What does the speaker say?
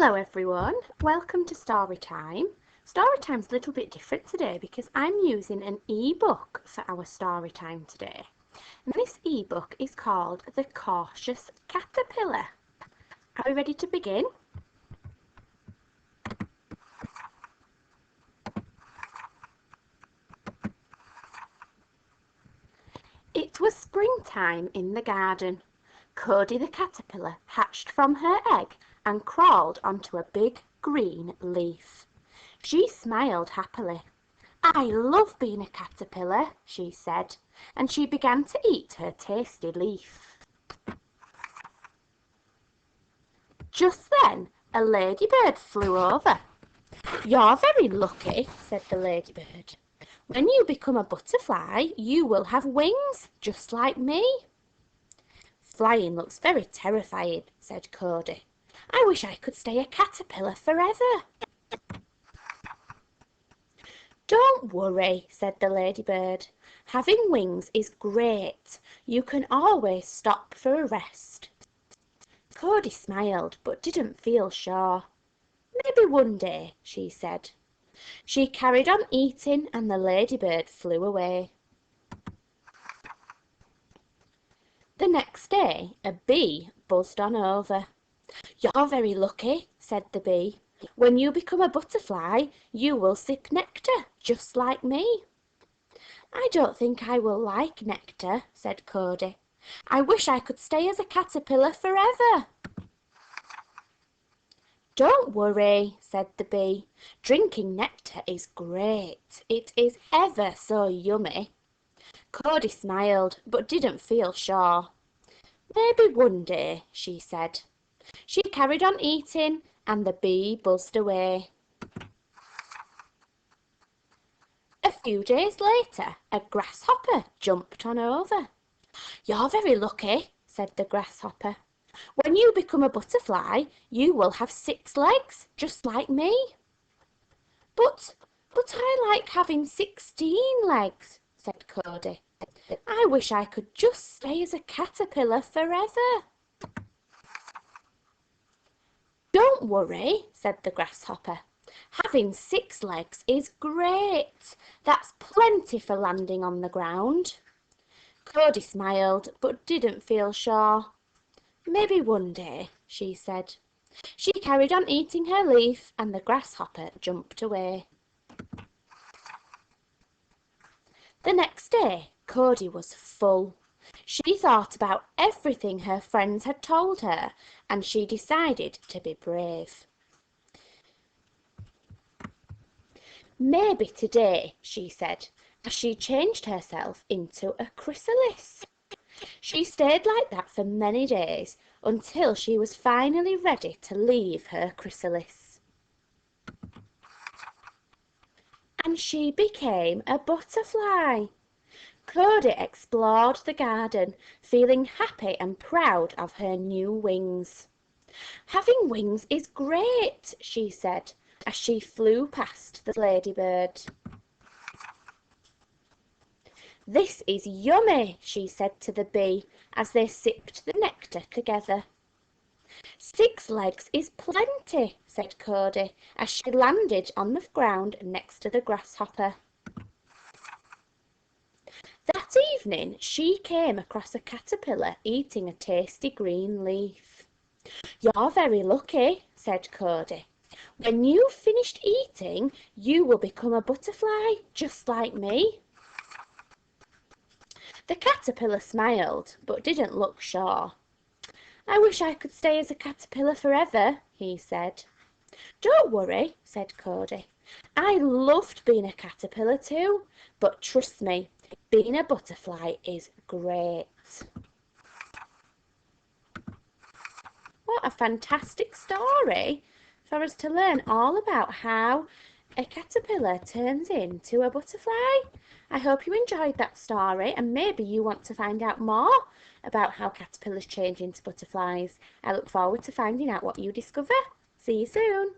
Hello everyone, welcome to Storytime. Storytime's a little bit different today because I'm using an ebook for our Storytime today. And this ebook is called The Cautious Caterpillar. Are we ready to begin? It was springtime in the garden. Cody the caterpillar hatched from her egg and crawled onto a big green leaf. She smiled happily. "I love being a caterpillar," she said, and she began to eat her tasty leaf. Just then a ladybird flew over. "You're very lucky," said the ladybird. "When you become a butterfly, you will have wings, just like me." "Flying looks very terrifying," said Cody. "I wish I could stay a caterpillar forever." "Don't worry," said the ladybird. "Having wings is great. You can always stop for a rest." Cody smiled, but didn't feel sure. "Maybe one day," she said. She carried on eating and the ladybird flew away. The next day a bee buzzed on over. "You're very lucky," said the bee. "When you become a butterfly, you will sip nectar, just like me." "I don't think I will like nectar," said Cody. "I wish I could stay as a caterpillar forever." "Don't worry," said the bee. "Drinking nectar is great. It is ever so yummy." Cody smiled, but didn't feel sure. "Maybe one day," she said. She carried on eating and the bee buzzed away. A few days later a grasshopper jumped on over. "You're very lucky," said the grasshopper. "When you become a butterfly, you will have 6 legs, just like me." But I like having 16 legs," said Cody. "I wish I could just stay as a caterpillar forever." "Don't worry," said the grasshopper. "Having 6 legs is great. That's plenty for landing on the ground." Cody smiled, but didn't feel sure. "Maybe one day," she said. She carried on eating her leaf and the grasshopper jumped away. The next day Cody was full. She thought about everything her friends had told her and she decided to be brave. "Maybe today," she said, as she changed herself into a chrysalis. She stayed like that for many days until she was finally ready to leave her chrysalis. And she became a butterfly. Cody explored the garden, feeling happy and proud of her new wings. "Having wings is great," she said, as she flew past the ladybird. "This is yummy," she said to the bee as they sipped the nectar together. "6 legs is plenty," said Cody as she landed on the ground next to the grasshopper. That evening she came across a caterpillar eating a tasty green leaf. "You're very lucky," said Cody. "When you've finished eating, you will become a butterfly, just like me." The caterpillar smiled, but didn't look sure. "I wish I could stay as a caterpillar forever," he said. "Don't worry," said Cody. "I loved being a caterpillar too, but trust me, being a butterfly is great." What a fantastic story for us to learn all about how a caterpillar turns into a butterfly. I hope you enjoyed that story and maybe you want to find out more about how caterpillars change into butterflies. I look forward to finding out what you discover. See you soon.